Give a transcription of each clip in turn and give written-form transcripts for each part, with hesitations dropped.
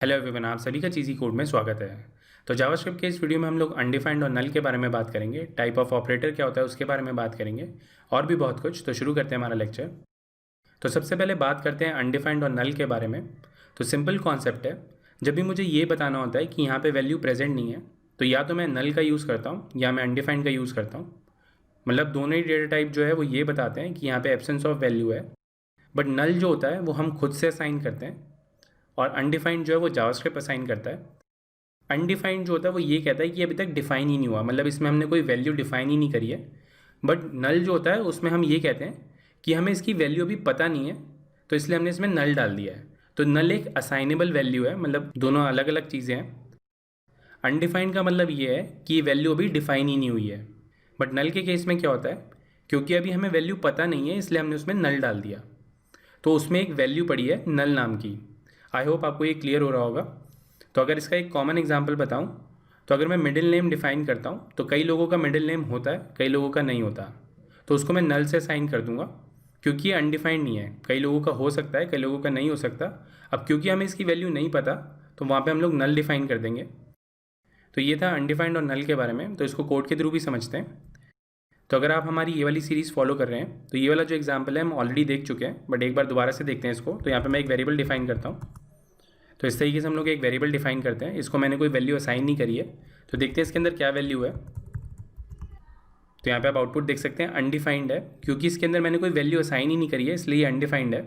Hello everyone, आप सभी का चीज़ी कोड में स्वागत है। तो जावास्क्रिप्ट के इस वीडियो में हम लोग अनडिफाइंड और नल के बारे में बात करेंगे, टाइप ऑफ ऑपरेटर क्या होता है उसके बारे में बात करेंगे और भी बहुत कुछ। तो शुरू करते हैं हमारा लेक्चर। तो सबसे पहले बात करते हैं अनडिफाइंड और नल के बारे में। तो सिंपल कॉन्सेप्ट है, जब भी मुझे ये बताना होता है कि यहाँ पर वैल्यू प्रेजेंट नहीं है तो या तो मैं नल का यूज़ करता हूँ या मैं अनडिफाइंड का यूज़ करता हूँ। मतलब दोनों ही डेटा टाइप जो है वो ये बताते हैं कि यहाँ पे एब्सेंस ऑफ वैल्यू है। बट नल जो होता है वो हम खुद से असाइन करते हैं और अनडिफाइंड जो है वो जावास्क्रिप्ट असाइन करता है। अनडिफाइंड जो होता है वो ये कहता है कि अभी तक डिफाइन ही नहीं हुआ, मतलब इसमें हमने कोई वैल्यू डिफाइन ही नहीं करी है। बट नल जो होता है उसमें हम ये कहते हैं कि हमें इसकी वैल्यू अभी पता नहीं है, तो इसलिए हमने इसमें नल डाल दिया है। तो नल एक असाइनेबल वैल्यू है, मतलब दोनों अलग अलग चीज़ें हैं। अनडिफाइंड का मतलब ये है कि ये वैल्यू अभी डिफाइन ही नहीं हुई है। बट नल के केस में क्या होता है, क्योंकि अभी हमें वैल्यू पता नहीं है इसलिए हमने उसमें नल डाल दिया। तो उसमें एक वैल्यू पड़ी है नल नाम की। आई होप आपको ये क्लियर हो रहा होगा। तो अगर इसका एक कॉमन एग्जांपल बताऊं, तो अगर मैं मिडिल नेम डिफाइन करता हूं तो कई लोगों का मिडिल नेम होता है, कई लोगों का नहीं होता। तो उसको मैं नल से साइन कर दूंगा, क्योंकि ये अनडिफाइंड नहीं है। कई लोगों का हो सकता है, कई लोगों का नहीं हो सकता। अब क्योंकि हमें इसकी वैल्यू नहीं पता तो वहाँ पर हम लोग नल डिफाइन कर देंगे। तो ये था अनडिफाइंड और नल के बारे में। तो इसको कोड के थ्रू भी समझते हैं। तो अगर आप हमारी ये वाली सीरीज़ फॉलो कर रहे हैं तो ये वाला जो एग्जांपल है हम ऑलरेडी देख चुके हैं, बट एक बार दोबारा से देखते हैं इसको। तो यहाँ पे मैं एक वेरिएबल डिफाइन करता हूँ। तो इस तरीके से हम लोग एक वेरिएबल डिफाइन करते हैं। इसको मैंने कोई वैल्यू असाइन नहीं करी है, तो देखते हैं इसके अंदर क्या वैल्यू है। तो यहाँ पे आप आउटपुट देख सकते हैं अनडिफाइंड है, क्योंकि इसके अंदर मैंने कोई वैल्यू असाइन ही नहीं करी है इसलिए ये अनडिफाइंड है।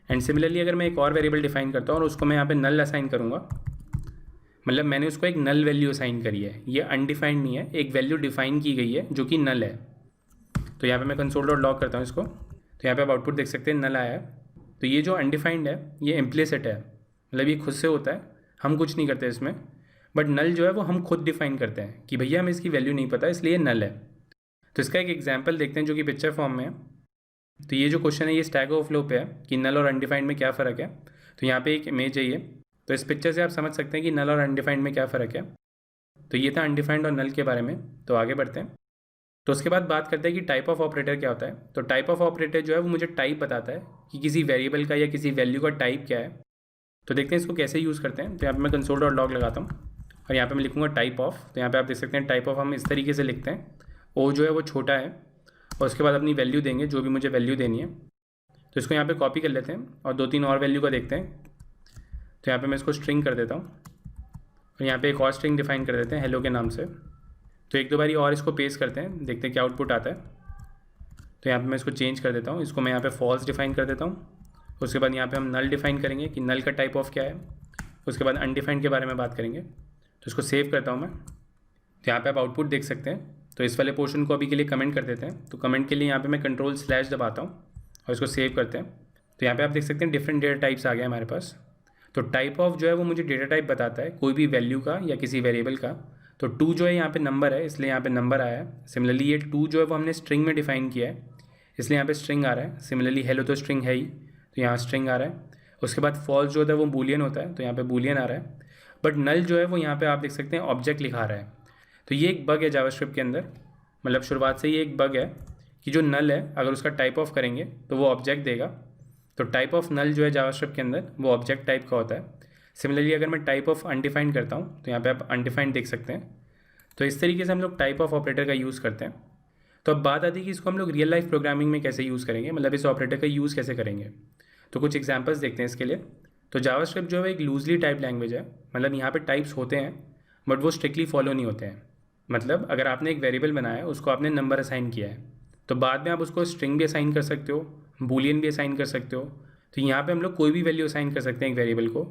एंड सिमिलरली अगर मैं एक और वेरिएबल डिफाइन करता हूँ और उसको मैं यहाँ पे नल असाइन करूँगा, मतलब मैंने उसको एक नल वैल्यू असाइन करी है, ये अनडिफाइंड नहीं है, एक वैल्यू डिफाइन की गई है जो कि नल है। तो यहाँ पे मैं कंसोल डॉट लॉग करता हूँ इसको। तो यहाँ पे आप आउटपुट देख सकते हैं नल आया है। तो ये जो अनडिफाइंड है ये इम्प्लिसिट है, मतलब ये खुद से होता है, हम कुछ नहीं करते इसमें। बट नल जो है वो हम खुद डिफाइन करते हैं कि भैया हमें इसकी वैल्यू नहीं पता इसलिए नल है। तो इसका एक एग्जाम्पल देखते हैं जो कि पिक्चर फॉर्म में है। तो ये जो क्वेश्चन है ये स्टैक ओवरफ्लो पे है कि नल और अनडिफाइंड में क्या फ़र्क है। तो यहाँ पे एक इमेज है ये, तो इस पिक्चर से आप समझ सकते हैं कि नल और अनडिफाइंड में क्या फ़र्क है। तो ये था अनडिफाइंड और नल के बारे में। तो आगे बढ़ते हैं। तो उसके बाद बात करते हैं कि टाइप ऑफ ऑपरेटर क्या होता है। तो टाइप ऑफ ऑपरेटर जो है वो मुझे टाइप बताता है कि किसी वेरिएबल का या किसी वैल्यू का टाइप क्या है। तो देखते हैं इसको कैसे यूज़ करते हैं। तो यहाँ पे मैं कंसोल डॉट लॉग लगाता हूँ और यहाँ पे मैं लिखूँगा टाइप ऑफ। तो यहाँ पे आप देख सकते हैं टाइप ऑफ हम इस तरीके से लिखते हैं, ओ जो है वो छोटा है और उसके बाद अपनी वैल्यू देंगे जो भी मुझे वैल्यू देनी है। तो इसको यहाँ पे कॉपी कर लेते हैं और 2-3 और वैल्यू का देखते हैं। तो यहाँ पे मैं इसको स्ट्रिंग कर देता हूँ और यहाँ पे एक और स्ट्रिंग डिफाइन कर देते हैं हेलो के नाम से। तो एक दो बारी और इसको पेस्ट करते हैं, देखते हैं क्या आउटपुट आता है। तो यहाँ पे मैं इसको चेंज कर देता हूँ, इसको मैं यहाँ पे फॉल्स डिफाइन कर देता हूँ। उसके बाद यहाँ पे हम नल डिफाइन करेंगे कि नल का टाइप ऑफ क्या है। उसके बाद अनडिफाइंड के बारे में बात करेंगे। तो इसको सेव करता हूँ मैं। तो यहाँ पे आप आउटपुट देख सकते हैं। तो इस वाले पोर्शन को अभी के लिए कमेंट कर देते हैं। तो कमेंट के लिए यहाँ पे मैं कंट्रोल/ दबाता हूँ और इसको सेव करते हैं। तो यहाँ पे आप देख सकते हैं डिफरेंट डेटा टाइप्स आ गए हमारे पास। तो टाइप ऑफ जो है वो मुझे डेटा टाइप बताता है कोई भी वैल्यू का या किसी वेरिएबल का। तो 2 जो है यहाँ पे नंबर है इसलिए यहाँ पे नंबर आया है। सिमिलरली ये 2 जो है वो हमने स्ट्रिंग में डिफाइन किया है इसलिए यहाँ पे स्ट्रिंग आ रहा है। सिमिलरली हेलो तो स्ट्रिंग है ही, तो यहाँ स्ट्रिंग आ रहा है। उसके बाद फॉल्स जो होता है वो बूलियन होता है, तो यहाँ पे बूलियन आ रहा है। बट नल जो है वो यहाँ पे आप देख सकते हैं ऑब्जेक्ट लिखा रहा है। तो ये एक बग है जावास्क्रिप्ट के अंदर, मतलब शुरुआत से ये एक बग है कि जो नल है अगर उसका टाइप ऑफ करेंगे तो वो ऑब्जेक्ट देगा। तो टाइप ऑफ नल जो है जावास्क्रिप्ट के अंदर वो ऑब्जेक्ट टाइप का होता है। सिमिलरली अगर मैं टाइप ऑफ अनडिफाइंड करता हूँ तो यहाँ पे आप अनडिफाइंड देख सकते हैं। तो इस तरीके से हम लोग टाइप ऑफ ऑपरेटर का यूज़ करते हैं। तो अब बात आती है कि इसको हम लोग रियल लाइफ प्रोग्रामिंग में कैसे यूज़ करेंगे, मतलब इस ऑपरेटर का यूज़ कैसे करेंगे। तो कुछ एग्जांपल्स देखते हैं इसके लिए। तो जावास्क्रिप्ट जो है एक लूजली टाइप लैंग्वेज है, मतलब यहाँ पे टाइप्स होते हैं बट वो स्ट्रिक्टली फॉलो नहीं होते हैं। मतलब अगर आपने एक वेरिएबल बनाया, उसको आपने नंबर असाइन किया है, तो बाद में आप उसको स्ट्रिंग भी असाइन कर सकते हो, बूलियन भी असाइन कर सकते हो। तो यहाँ पे हम लोग कोई भी वैल्यू असाइन कर सकते हैं एक वेरिएबल को।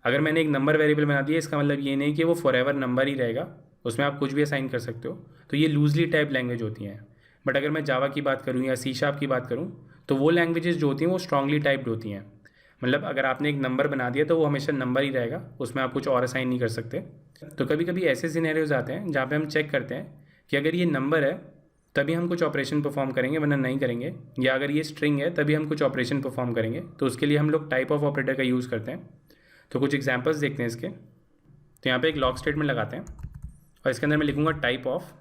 अगर मैंने एक नंबर वेरिएबल बना दिया इसका मतलब ये नहीं कि वो फॉरएवर नंबर ही रहेगा, उसमें आप कुछ भी असाइन कर सकते हो। तो ये लूजली टाइप लैंग्वेज होती हैं। बट अगर मैं जावा की बात करूँ या सी शार्प की बात करूँ तो वो लैंग्वेजेस जो होती हैं वो स्ट्रांगली टाइप्ड होती हैं। मतलब अगर आपने एक नंबर बना दिया तो वो हमेशा नंबर ही रहेगा, उसमें आप कुछ और असाइन नहीं कर सकते। तो कभी कभी ऐसे सिनेरियोज आते हैं जहाँ पे हम चेक करते हैं कि अगर ये नंबर है तभी हम कुछ ऑपरेशन परफॉर्म करेंगे वरना नहीं करेंगे, या अगर ये स्ट्रिंग है तभी हम कुछ ऑपरेशन परफॉर्म करेंगे। तो उसके लिए हम लोग टाइप ऑफ ऑपरेटर का यूज़ करते हैं। तो कुछ एग्जांपल्स देखते हैं इसके। तो यहाँ पे एक लॉग स्टेटमेंट लगाते हैं और इसके अंदर मैं लिखूँगा टाइप ऑफ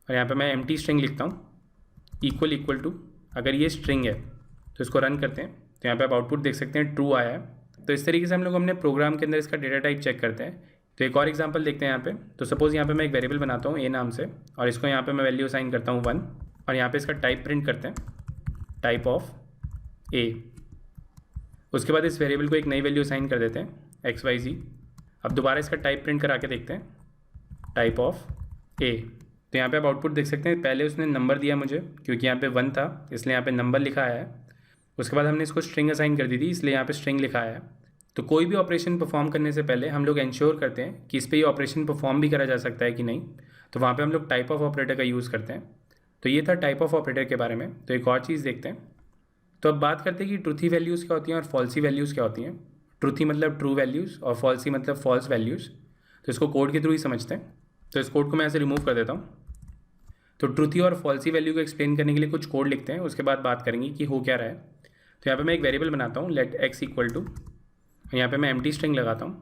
और यहाँ पे मैं एम्प्टी स्ट्रिंग लिखता हूँ इक्वल इक्वल टू। अगर ये स्ट्रिंग है तो इसको रन करते हैं। तो यहाँ पे आप आउटपुट देख सकते हैं ट्रू आया है। तो इस तरीके से हम लोग अपने प्रोग्राम के अंदर इसका डेटा टाइप चेक करते हैं। तो एक और एग्जांपल देखते हैं यहाँ पे। तो सपोज़ यहाँ पे मैं एक वेरिएबल बनाता हूँ ए नाम से, और इसको यहाँ पे मैं वैल्यू असाइन करता हूँ 1, और यहाँ पे इसका टाइप प्रिंट करते हैं, टाइप ऑफ ए। उसके बाद इस वेरिएबल को एक नई वैल्यू असाइन कर देते हैं XYZ। अब दोबारा इसका टाइप प्रिंट करा के देखते हैं, टाइप ऑफ ए। तो यहाँ पे आप आउटपुट देख सकते हैं, पहले उसने नंबर दिया मुझे क्योंकि यहाँ पे 1 था इसलिए यहाँ पे नंबर लिखा है। उसके बाद हमने इसको स्ट्रिंग असाइन कर दी थी इसलिए यहाँ पे स्ट्रिंग लिखा है। तो कोई भी ऑपरेशन परफॉर्म करने से पहले हम लोग इंश्योर करते हैं कि इस पर ये ऑपरेशन परफॉर्म भी करा जा सकता है कि नहीं। तो वहाँ पे हम लोग टाइप ऑफ ऑपरेटर का यूज़ करते हैं। तो ये था टाइप ऑफ ऑपरेटर के बारे में। तो एक और चीज़ देखते हैं। तो अब बात करते हैं कि ट्रूथी वैल्यूज़ क्या होती हैं और फॉल्सी वैल्यूज़ क्या होती हैं। ट्रूथी मतलब ट्रू वैल्यूज़ और फॉल्सी मतलब फॉल्स वैल्यूज़। तो इसको कोड के थ्रू ही समझते हैं। तो इस कोड को मैं ऐसे रिमूव कर देता हूँ। तो ट्रूथी और फॉल्सी वैल्यू को एक्सप्लेन करने के लिए कुछ कोड लिखते हैं, उसके बाद बात करेंगे कि हो क्या रहा है। तो यहाँ पे मैं एक वेरिएबल बनाता हूँ, लेट x इक्वल टू, यहाँ पे मैं एम्प्टी स्ट्रिंग लगाता हूँ,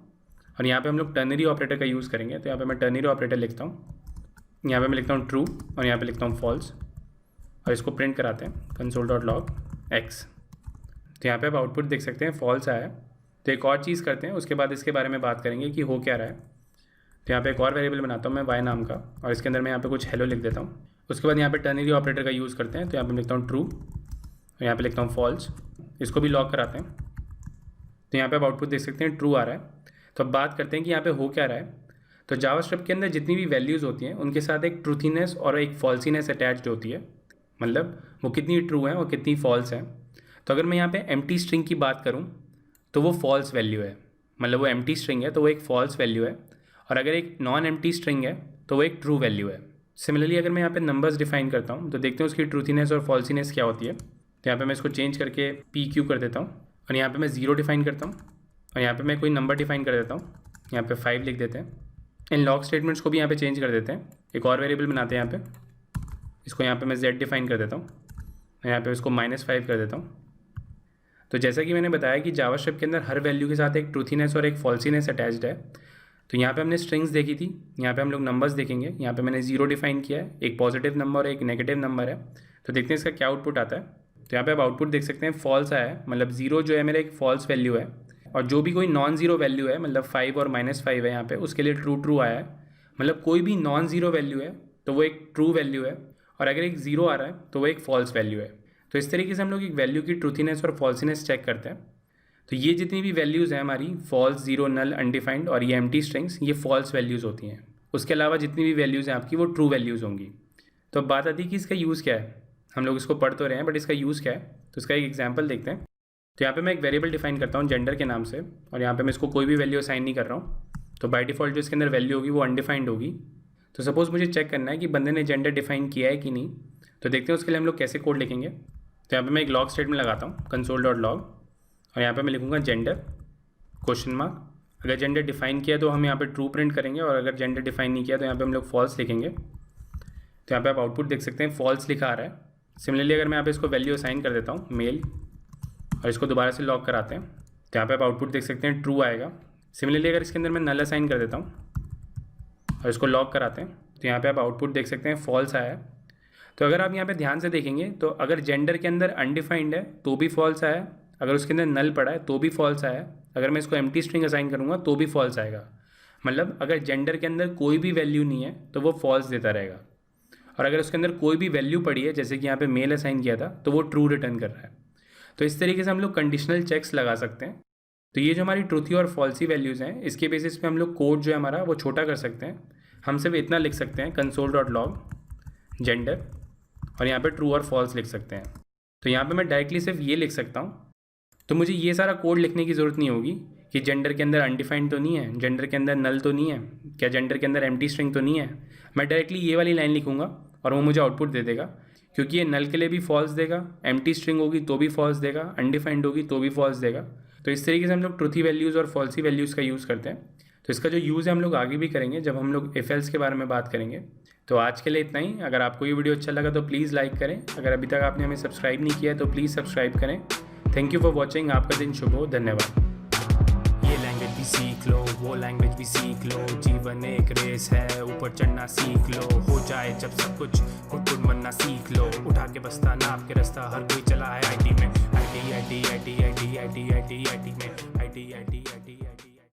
और यहाँ पे हम लोग टर्नरी ऑपरेटर का यूज़ करेंगे। तो यहाँ पे मैं टर्नरी ऑपरेटर लिखता हूँ, यहाँ पे मैं लिखता हूँ ट्रू और यहाँ पे लिखता हूँ फॉल्स, और इसको प्रिंट कराते हैं console.log x। तो यहाँ पे आप आउटपुट देख सकते हैं फॉल्स आया। तो एक और चीज़ करते हैं, उसके बाद इसके बारे में बात करेंगे कि हो क्या रहा है। तो यहाँ पे एक और वेरिएबल बनाता हूँ मैं y नाम का, और इसके अंदर मैं यहाँ पे कुछ हेलो लिख देता हूँ। उसके बाद यहाँ पे टर्नरी ऑपरेटर का यूज़ करते हैं। तो यहाँ पे लिखता हूँ ट्रू और यहाँ पे लिखता हूँ फॉल्स, इसको भी लॉक कराते हैं। तो यहाँ पे आप आउटपुट देख सकते हैं ट्रू आ रहा है। तो अब बात करते हैं कि यहाँ पे हो क्या रहा है। तो जावास्क्रिप्ट के अंदर जितनी भी वैल्यूज़ होती हैं उनके साथ एक ट्रूथीनेस और एक फॉल्सीनेस अटैच्ड होती है, मतलब वो कितनी ट्रू है और कितनी फॉल्स है। तो अगर मैं यहाँ पे एम्प्टी स्ट्रिंग की बात करूँ तो वो फॉल्स वैल्यू है, मतलब वो एम्प्टी स्ट्रिंग है तो वो एक फॉल्स वैल्यू है। और अगर एक नॉन एम्प्टी स्ट्रिंग है तो वो एक ट्रू वैल्यू है। सिमिलरली अगर मैं यहाँ पे नंबर्स डिफाइन करता हूँ तो देखते हैं उसकी ट्रूथीनेस और फॉल्सीनेस क्या होती है। तो यहाँ पे मैं इसको चेंज करके PQ कर देता हूँ, और यहाँ पे मैं 0 डिफाइन करता हूँ, और यहाँ पे मैं कोई नंबर डिफाइन कर देता हूँ, यहाँ पे 5 लिख देते हैं। इन लॉग स्टेटमेंट्स को भी यहाँ पे चेंज कर देते हैं। एक और वेरिएबल बनाते हैं यहाँ पे, इसको यहाँ पे मैं Z डिफाइन कर देता हूँ, यहाँ पे इसको -5 कर देता हूँ। तो जैसा कि मैंने बताया कि जावास्क्रिप्ट के अंदर हर वैल्यू के साथ एक ट्रूथीनेस और एक फॉल्सीनेस अटैच्ड है। तो यहाँ पे हमने स्ट्रिंग्स देखी थी, यहाँ पे हम लोग नंबर्स देखेंगे। यहाँ पे मैंने 0 डिफाइन किया है, एक पॉजिटिव नंबर और एक नेगेटिव नंबर है। तो देखते हैं इसका क्या आउटपुट आता है। तो यहाँ पे आप आउटपुट देख सकते हैं फॉल्स आया है, मतलब 0 जो है मेरा एक फॉल्स वैल्यू है, और जो भी कोई नॉन ज़ीरो वैल्यू है मतलब 5 और -5 है यहाँ पे, उसके लिए ट्रू आया है। मतलब कोई भी नॉन ज़ीरो वैल्यू है तो वो एक ट्रू वैल्यू है, और अगर एक 0 आ रहा है तो वो एक फॉल्स वैल्यू है। तो इस तरीके से हम लोग एक वैल्यू की ट्रूथीनेस और फॉल्सीनेस चेक करते हैं। तो ये जितनी भी वैल्यूज़ हैं हमारी, फॉल्स, 0, नल, अनडिफाइंड और ये एम्प्टी स्ट्रिंग्स, ये फॉल्स वैल्यूज़ होती हैं। उसके अलावा जितनी भी वैल्यूज़ हैं आपकी वो ट्रू वैल्यूज़ होंगी। तो अब बात आती है कि इसका यूज़ क्या है। हम लोग इसको पढ़ तो रहे हैं बट इसका यूज़ क्या है। तो इसका एक एग्जाम्पल देखते हैं। तो यहाँ पे मैं एक वेरिएबल डिफाइन करता हूँ जेंडर के नाम से, और यहाँ पे मैं इसको कोई भी वैल्यू असाइन नहीं कर रहा हूँ। तो बाय डिफ़ॉल्ट जो इसके अंदर वैल्यू होगी वो अनडिफाइंड होगी। तो सपोज़ मुझे चेक करना है कि बंदे ने जेंडर डिफाइन किया है कि नहीं। तो देखते हैं उसके लिए हम लोग कैसे कोड लिखेंगे। तो यहाँ पे मैं एक लॉग स्टेटमेंट लगाता हूँ, console.log, और यहाँ पे मैं लिखूँगा जेंडर क्वेश्चन मार्क। अगर जेंडर डिफाइन किया तो हम यहाँ पे ट्रू प्रिंट करेंगे, और अगर जेंडर डिफाइन नहीं किया तो यहाँ पे हम लोग फॉल्स लिखेंगे। तो यहाँ पे आप आउटपुट देख सकते हैं फॉल्स लिखा आ रहा है। सिमिलरली अगर मैं यहाँ पे इसको वैल्यू असाइन कर देता हूँ मेल, और इसको दोबारा से लॉक कराते हैं, तो यहाँ पे आप आउटपुट देख सकते हैं ट्रू आएगा। सिमिलरली अगर इसके अंदर मैं नल असाइन कर देता हूँ और इसको लॉक कराते हैं, तो यहाँ पे आप आउटपुट देख सकते हैं फॉल्स आया है। तो अगर आप यहाँ पे ध्यान से देखेंगे तो अगर जेंडर के अंदर अनडिफाइंड है तो भी फॉल्स आया, अगर उसके अंदर नल पड़ा है तो भी फॉल्स आया, अगर मैं इसको एम्प्टी स्ट्रिंग असाइन करूँगा तो भी फॉल्स आएगा। मतलब अगर जेंडर के अंदर कोई भी वैल्यू नहीं है तो वो फॉल्स देता रहेगा, और अगर उसके अंदर कोई भी वैल्यू पड़ी है जैसे कि यहाँ पे मेल असाइन किया था तो वो ट्रू रिटर्न कर रहा है। तो इस तरीके से हम लोग कंडीशनल चेक्स लगा सकते हैं। तो ये जो हमारी ट्रूथी और फॉल्सी वैल्यूज़ हैं, इसके बेसिस पे हम लोग कोड जो है हमारा वो छोटा कर सकते हैं। हम सिर्फ इतना लिख सकते हैं console.log जेंडर, और यहाँ पे ट्रू और फॉल्स लिख सकते हैं। तो यहाँ पे मैं डायरेक्टली सिर्फ ये लिख सकता हूँ। तो मुझे ये सारा कोड लिखने की ज़रूरत नहीं होगी कि जेंडर के अंदर अनडिफाइंड तो नहीं है, जेंडर के अंदर नल तो नहीं है, क्या जेंडर के अंदर एम्प्टी स्ट्रिंग तो नहीं है। मैं डायरेक्टली ये वाली लाइन लिखूँगा और वो मुझे आउटपुट दे देगा, क्योंकि ये नल के लिए भी फॉल्स देगा, एम्प्टी स्ट्रिंग होगी तो भी फॉल्स देगा, अनडिफाइंड होगी तो भी फॉल्स देगा। तो इस तरीके से हम लोग ट्रूथी वैल्यूज़ और फॉल्सी वैल्यूज़ का यूज़ करते हैं। तो इसका जो यूज़ है हम लोग आगे भी करेंगे जब हम लोग इफ एल्स के बारे में बात करेंगे। तो आज के लिए इतना ही। अगर आपको ये वीडियो अच्छा लगा तो प्लीज़ लाइक करें। अगर अभी तक आपने हमें सब्सक्राइब नहीं किया है तो प्लीज़ सब्सक्राइब करें। Thank you for watching. आपका दिन शुभ हो। धन्यवाद। ये लैंग्वेज भी सीख लो, वो लैंग्वेज भी सीख लो, जीवन एक रेस है, ऊपर चढ़ना सीख लो। हो जाए जब सब कुछ, खुद बनना सीख लो, उठा के बस्ता नाप के रास्ता, हर कोई चला है IT में। आई टी में आई टी